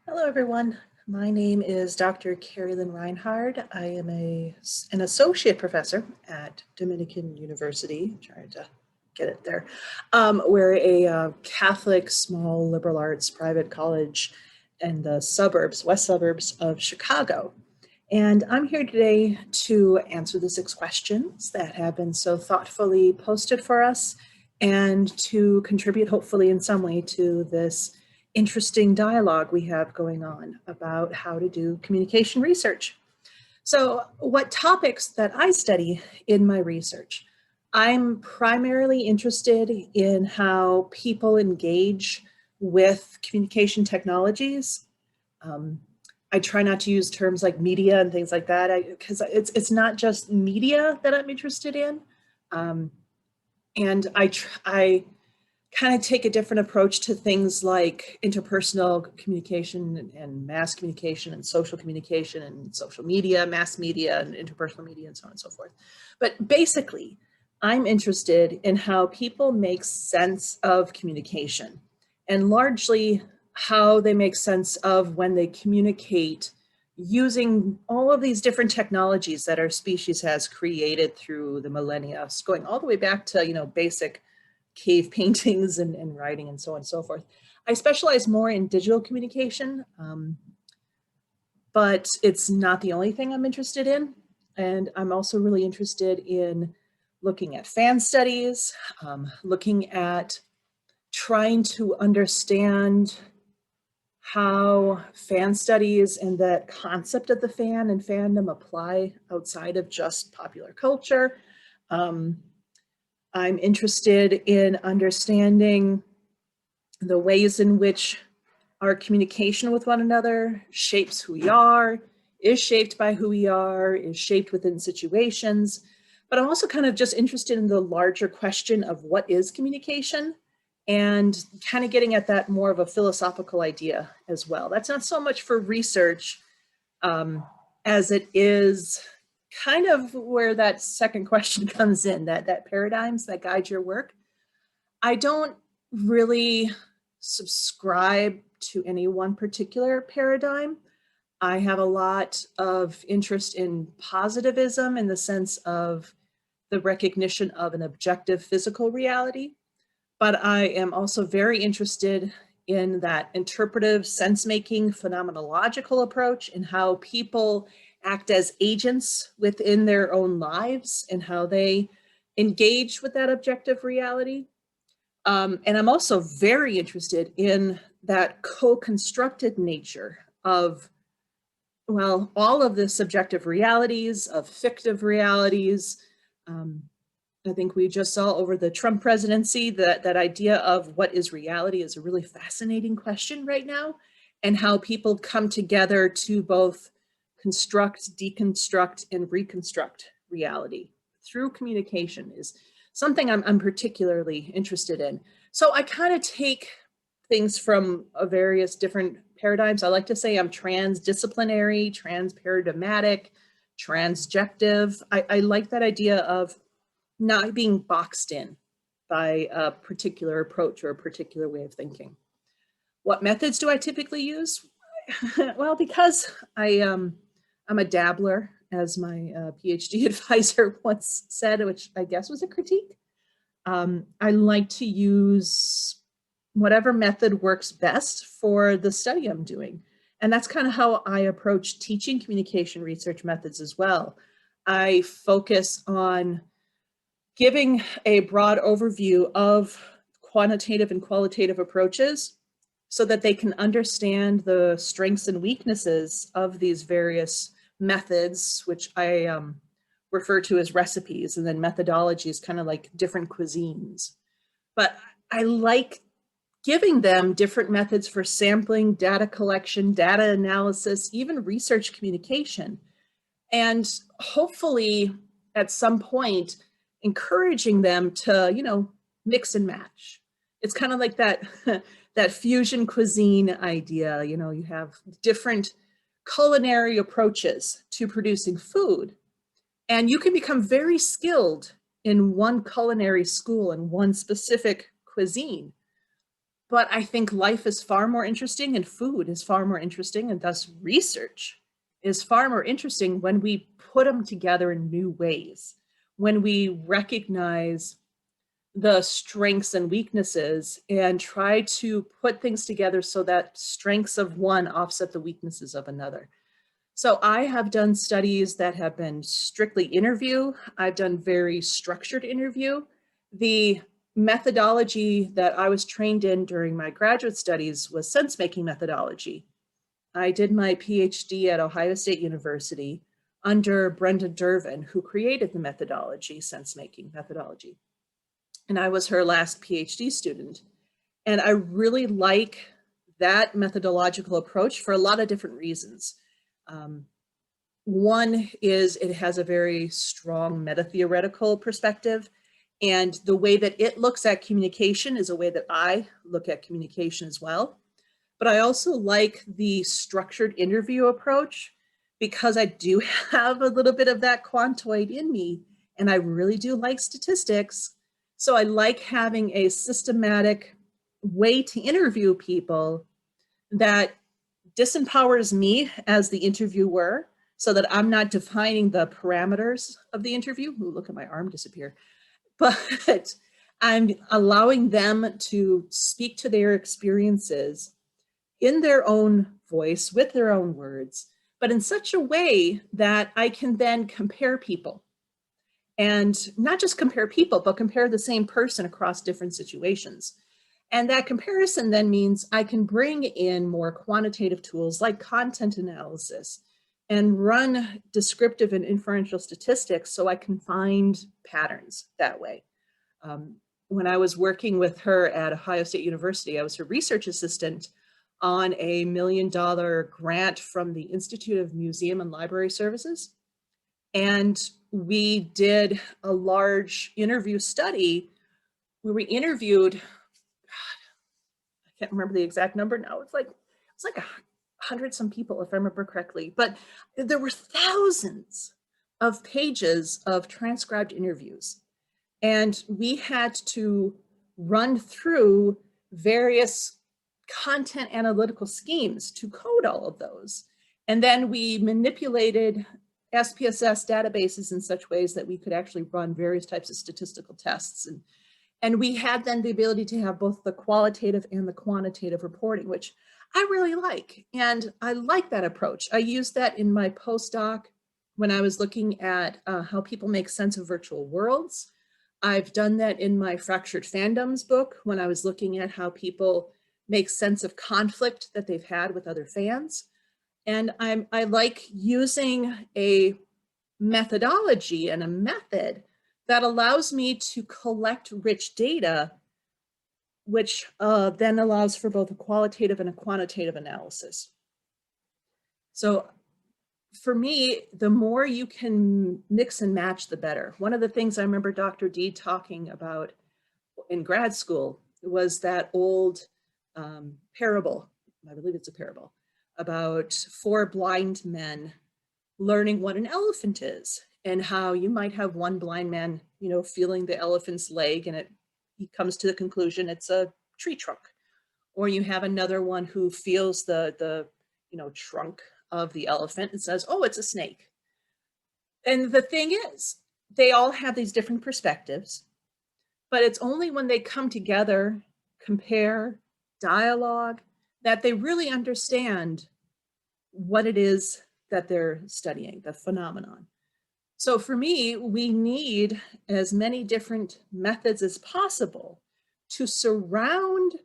Hello, everyone. My name is Dr. CarrieLynn Reinhard. I am an associate professor at Dominican University. I'm trying to get it there. We're a Catholic, small liberal arts private college in the suburbs, west suburbs of Chicago. And I'm here today to answer the 6 questions that have been so thoughtfully posted for us and to contribute, hopefully, in some way to this interesting dialogue we have going on about how to do communication research. So, what topics that I study in my research? I'm primarily interested in how people engage with communication technologies. Um, I try not to use terms like media and things like that because it's not just media that I'm interested in. Um, and I kind of take a different approach to things like interpersonal communication and mass communication and social media, mass media and interpersonal media and so on and so forth. But basically, I'm interested in how people make sense of communication and largely how they make sense of when they communicate using all of these different technologies that our species has created through the millennia, going all the way back to, basic cave paintings and writing and so on and so forth. I specialize more in digital communication, but it's not the only thing I'm interested in. And I'm also really interested in looking at fan studies, looking at trying to understand how fan studies and that concept of the fan and fandom apply outside of just popular culture. I'm interested in understanding the ways in which our communication with one another shapes who we are, is shaped by who we are, is shaped within situations. But I'm also kind of just interested in the larger question of what is communication and kind of getting at that more of a philosophical idea as well. That's not so much for research as it is kind of where that second question comes in, that paradigms that guide your work. I don't really subscribe to any one particular paradigm. I have a lot of interest in positivism in the sense of the recognition of an objective physical reality, but I am also very interested in that interpretive sense-making phenomenological approach and how people act as agents within their own lives and how they engage with that objective reality. And I'm also very interested in that co-constructed nature of, well, all of the subjective realities, of fictive realities. I think we just saw over the Trump presidency that idea of what is reality is a really fascinating question right now, and how people come together to both construct, deconstruct, and reconstruct reality through communication is something I'm particularly interested in. So I kind of take things from various different paradigms. I like to say I'm transdisciplinary, transparadigmatic, transjective. I like that idea of not being boxed in by a particular approach or a particular way of thinking. What methods do I typically use? Well, because I'm a dabbler, as my PhD advisor once said, which I guess was a critique. I like to use whatever method works best for the study I'm doing. And that's kind of how I approach teaching communication research methods as well. I focus on giving a broad overview of quantitative and qualitative approaches so that they can understand the strengths and weaknesses of these various methods, which I refer to as recipes, and then methodologies, kind of like different cuisines. But I like giving them different methods for sampling, data collection, data analysis, even research communication. And hopefully at some point, encouraging them to, mix and match. It's kind of like that, that fusion cuisine idea. You have different culinary approaches to producing food, and you can become very skilled in one culinary school and one specific cuisine. But I think life is far more interesting and food is far more interesting, and thus research is far more interesting when we put them together in new ways, when we recognize the strengths and weaknesses and try to put things together so that strengths of one offset the weaknesses of another. So I have done studies that have been strictly interview. I've done very structured interview. The methodology that I was trained in during my graduate studies was sense-making methodology. I did my PhD at Ohio State University under Brenda Dervin, who created the methodology, sense-making methodology. And I was her last PhD student. And I really like that methodological approach for a lot of different reasons. One is it has a very strong meta-theoretical perspective, and the way that it looks at communication is a way that I look at communication as well. But I also like the structured interview approach because I do have a little bit of that quantoid in me, and I really do like statistics. So I like having a systematic way to interview people that disempowers me as the interviewer so that I'm not defining the parameters of the interview. Ooh, look at my arm disappear. But I'm allowing them to speak to their experiences in their own voice, with their own words, but in such a way that I can then compare people. And not just compare people, but compare the same person across different situations. And that comparison then means I can bring in more quantitative tools like content analysis and run descriptive and inferential statistics so I can find patterns that way. When I was working with her at Ohio State University, I was her research assistant on a $1 million grant from the Institute of Museum and Library Services. And we did a large interview study where we interviewed, I can't remember the exact number now. It's like 100 some people, if I remember correctly, but there were thousands of pages of transcribed interviews. And we had to run through various content analytical schemes to code all of those. And then we manipulated SPSS databases in such ways that we could actually run various types of statistical tests. And we had then the ability to have both the qualitative and the quantitative reporting, which I really like. And I like that approach. I used that in my postdoc when I was looking at how people make sense of virtual worlds. I've done that in my Fractured Fandoms book when I was looking at how people make sense of conflict that they've had with other fans. And I like using a methodology and a method that allows me to collect rich data, which then allows for both a qualitative and a quantitative analysis. So for me, the more you can mix and match, the better. One of the things I remember Dr. D talking about in grad school was that old parable, I believe it's a parable, about 4 blind men learning what an elephant is and how you might have one blind man, feeling the elephant's leg and he comes to the conclusion it's a tree trunk. Or you have another one who feels the trunk of the elephant and says, oh, it's a snake. And the thing is, they all have these different perspectives, but it's only when they come together, compare, dialogue, that they really understand what it is that they're studying, the phenomenon. So for me, we need as many different methods as possible to surround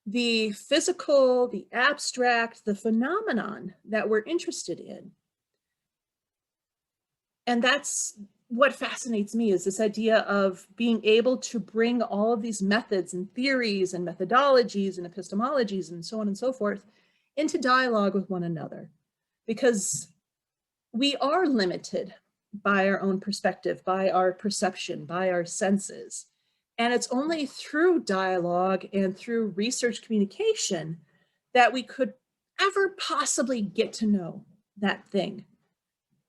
the physical, the abstract, the phenomenon that we're interested in. And that's what fascinates me, is this idea of being able to bring all of these methods and theories and methodologies and epistemologies and so on and so forth into dialogue with one another. Because we are limited by our own perspective, by our perception, by our senses. And it's only through dialogue and through research communication that we could ever possibly get to know that thing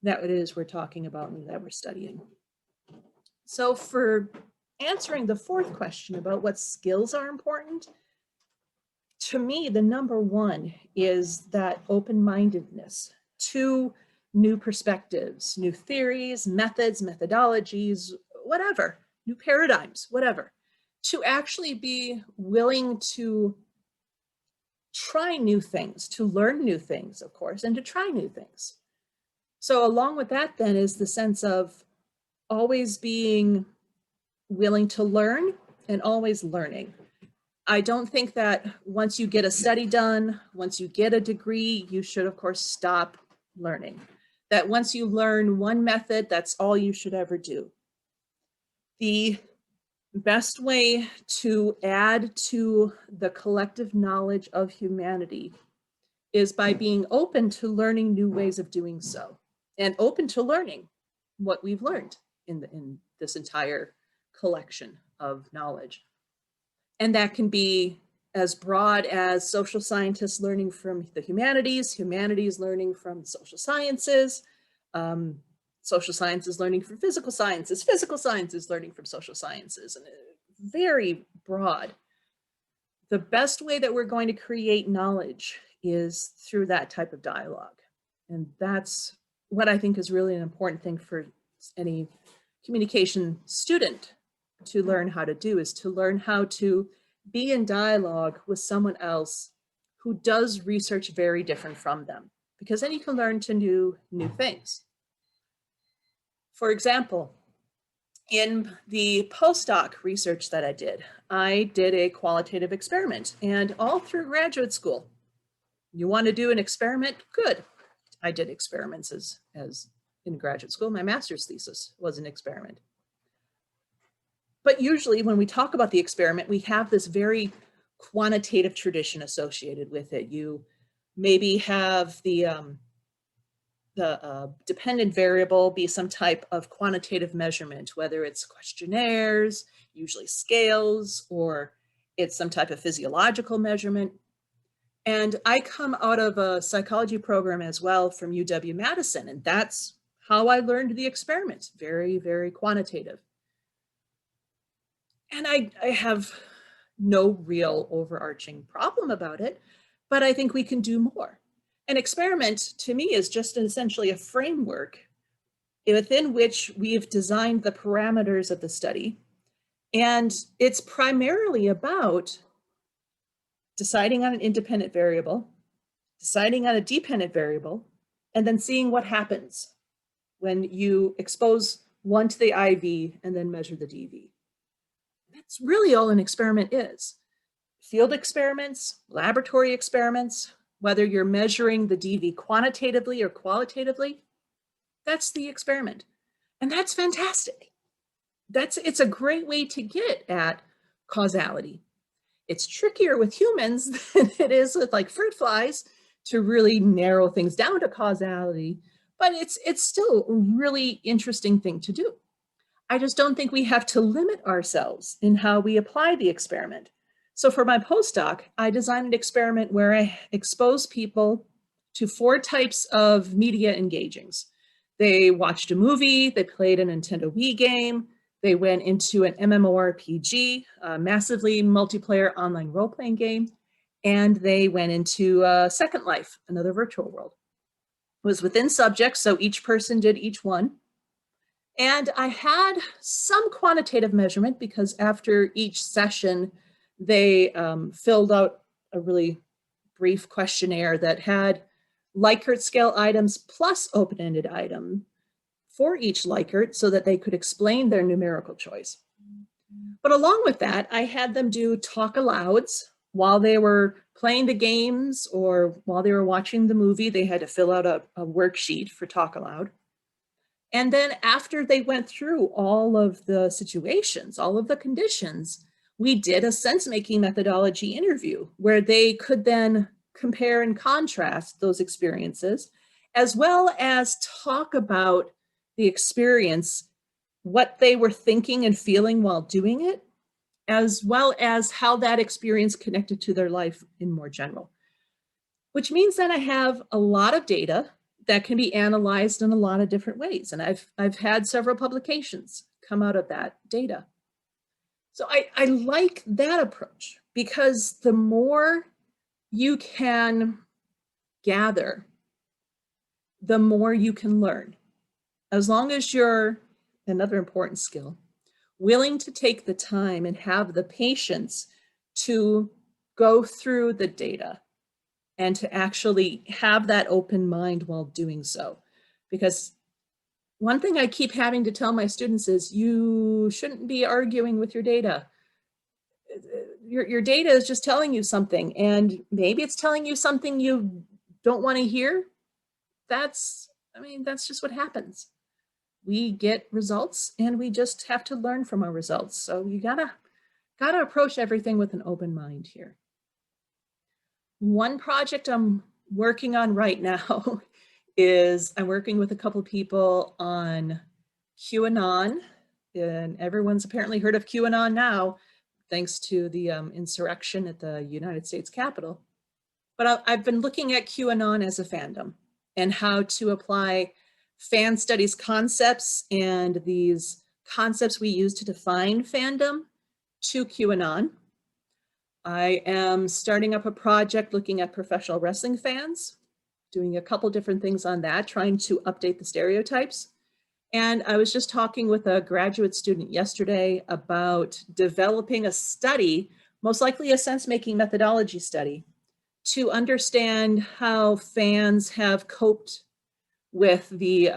that it is we're talking about and that we're studying. So for answering the 4th question about what skills are important, to me, the number one is that open-mindedness to new perspectives, new theories, methods, methodologies, whatever, new paradigms, whatever, to actually be willing to try new things, to learn new things, of course, and to try new things. So along with that then is the sense of always being willing to learn and always learning. I don't think that once you get a study done, once you get a degree, you should of course stop learning. That once you learn one method, that's all you should ever do. The best way to add to the collective knowledge of humanity is by being open to learning new ways of doing so, and open to learning what we've learned in this entire collection of knowledge. And that can be as broad as social scientists learning from the humanities, humanities learning from social sciences, social sciences learning from physical sciences learning from social sciences, and very broad. The best way that we're going to create knowledge is through that type of dialogue. And that's what I think is really an important thing for any communication student to learn how to do, is to learn how to be in dialogue with someone else who does research very different from them, because then you can learn to do new things. For example, in the postdoc research that I did a qualitative experiment, and all through graduate school, you want to do an experiment? Good. I did experiments as in graduate school. My master's thesis was an experiment. But usually when we talk about the experiment, we have this very quantitative tradition associated with it. You maybe have the dependent variable be some type of quantitative measurement, whether it's questionnaires, usually scales, or it's some type of physiological measurement. And I come out of a psychology program as well from UW-Madison, and that's how I learned the experiment, very, very quantitative. And I have no real overarching problem about it, but I think we can do more. An experiment to me is just essentially a framework within which we've designed the parameters of the study. And it's primarily about deciding on an independent variable, deciding on a dependent variable, and then seeing what happens when you expose one to the IV and then measure the DV. That's really all an experiment is. Field experiments, laboratory experiments, whether you're measuring the DV quantitatively or qualitatively, that's the experiment. And that's fantastic. It's a great way to get at causality. It's trickier with humans than it is with like fruit flies to really narrow things down to causality, but it's still a really interesting thing to do. I just don't think we have to limit ourselves in how we apply the experiment. So for my postdoc, I designed an experiment where I exposed people to 4 types of media engagings. They watched a movie, they played a Nintendo Wii game, they went into an MMORPG, a massively multiplayer online role-playing game, and they went into Second Life, another virtual world. It was within subjects, so each person did each one. And I had some quantitative measurement because after each session, they filled out a really brief questionnaire that had Likert scale items plus open-ended item for each Likert so that they could explain their numerical choice. But along with that, I had them do talk alouds while they were playing the games or while they were watching the movie. They had to fill out a worksheet for talk aloud. And then after they went through all of the situations, all of the conditions, we did a sense-making methodology interview where they could then compare and contrast those experiences, as well as talk about the experience, what they were thinking and feeling while doing it, as well as how that experience connected to their life in more general. Which means that I have a lot of data that can be analyzed in a lot of different ways. And I've had several publications come out of that data. So I like that approach because the more you can gather, the more you can learn. As long as you're, another important skill, willing to take the time and have the patience to go through the data and to actually have that open mind while doing so. Because one thing I keep having to tell my students is you shouldn't be arguing with your data. Your data is just telling you something, and maybe it's telling you something you don't want to hear. That's just what happens. We get results and we just have to learn from our results. So you gotta approach everything with an open mind here. One project I'm working on right now is I'm working with a couple people on QAnon, and everyone's apparently heard of QAnon now, thanks to the insurrection at the United States Capitol. But I've been looking at QAnon as a fandom and how to apply fan studies concepts and these concepts we use to define fandom to QAnon. I am starting up a project looking at professional wrestling fans, doing a couple different things on that, trying to update the stereotypes. And I was just talking with a graduate student yesterday about developing a study, most likely a sense-making methodology study, to understand how fans have coped with the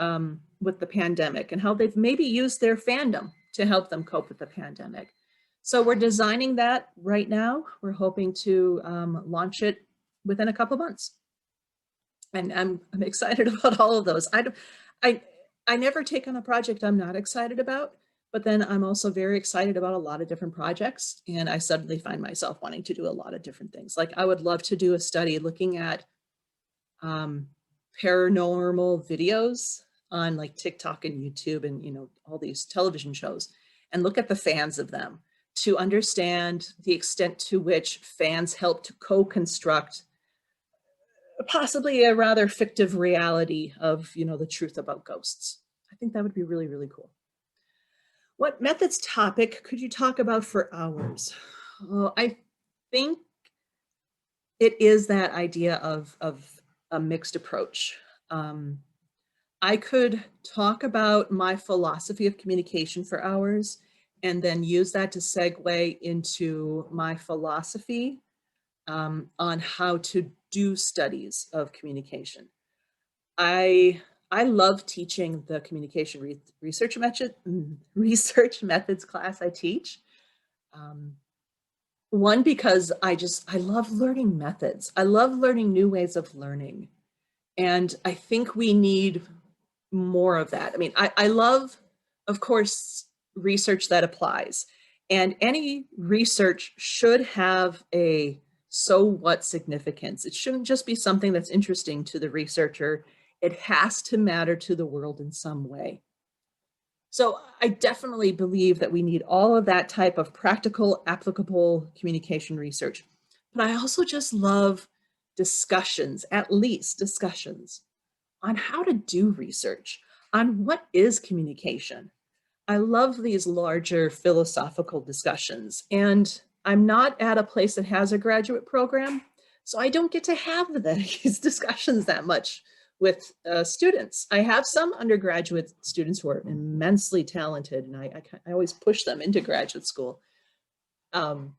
pandemic and how they've maybe used their fandom to help them cope with the pandemic. So we're designing that right now. We're hoping to launch it within a couple months. And I'm excited about all of those. I never take on a project I'm not excited about, but then I'm also very excited about a lot of different projects. And I suddenly find myself wanting to do a lot of different things. Like I would love to do a study looking at paranormal videos on like TikTok and YouTube and, you know, all these television shows, and look at the fans of them to understand the extent to which fans help to co-construct possibly a rather fictive reality of, you know, the truth about ghosts. I think that would be really, really cool. What methods topic could you talk about for hours? Oh, I think it is that idea of a mixed approach. I could talk about my philosophy of communication for hours and then use that to segue into my philosophy on how to do studies of communication. I love teaching the communication research methods class I teach. One, because I love learning methods. I love learning new ways of learning. And I think we need more of that. I mean, I love, of course, research that applies. And any research should have a so what significance. It shouldn't just be something that's interesting to the researcher. It has to matter to the world in some way. So I definitely believe that we need all of that type of practical, applicable communication research. But I also just love discussions, at least discussions, on how to do research, on what is communication. I love these larger philosophical discussions, and I'm not at a place that has a graduate program, so I don't get to have these discussions that much with students. I have some undergraduate students who are immensely talented, and I always push them into graduate school. And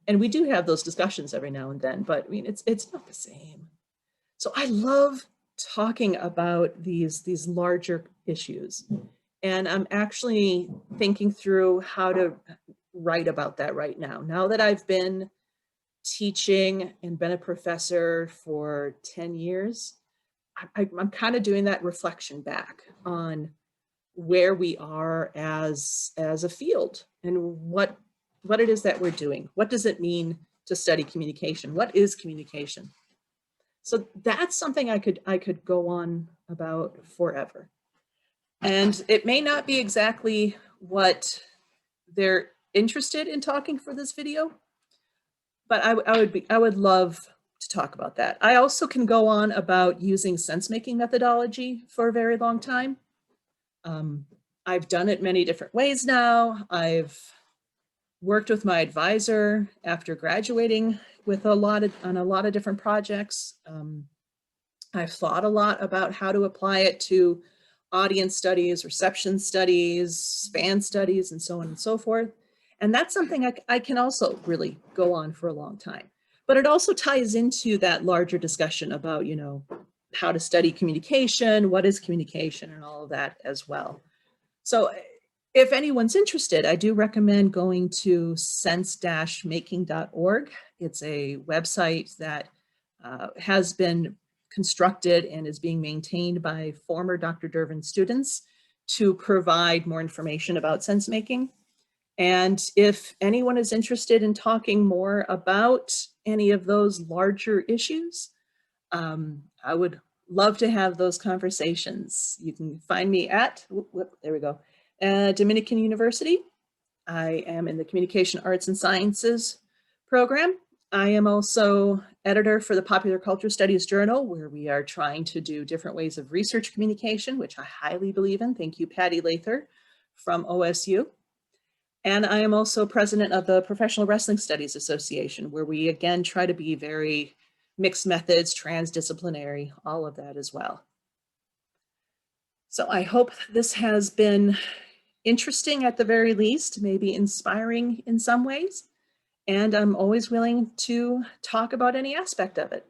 we do have those discussions every now and then, but I mean, it's not the same. So I love talking about these larger issues. And I'm actually thinking through how to write about that right now. Now that I've been teaching and been a professor for 10 years, I'm kind of doing that reflection back on where we are as a field and what it is that we're doing. What does it mean to study communication? What is communication? So that's something I could go on about forever. And it may not be exactly what they're interested in talking for this video, but I would love to talk about that. I also can go on about using sense-making methodology for a very long time. I've done it many different ways now. I've worked with my advisor after graduating with on a lot of different projects. I've thought a lot about how to apply it to audience studies, reception studies, span studies, and so on and so forth. And that's something I can also really go on for a long time. But it also ties into that larger discussion about, you know, how to study communication, what is communication, and all of that as well. So if anyone's interested, I do recommend going to sense-making.org. It's a website that has been constructed and is being maintained by former Dr. Dervin students to provide more information about sense making. And if anyone is interested in talking more about any of those larger issues, I would love to have those conversations. You can find me at, there we go, Dominican University. I am in the Communication Arts and Sciences program. I am also editor for the Popular Culture Studies Journal, where we are trying to do different ways of research communication, which I highly believe in. Thank you, Patty Lather from OSU. And I am also president of the Professional Wrestling Studies Association, where we again try to be very mixed methods, transdisciplinary, all of that as well. So I hope this has been interesting at the very least, maybe inspiring in some ways. And I'm always willing to talk about any aspect of it.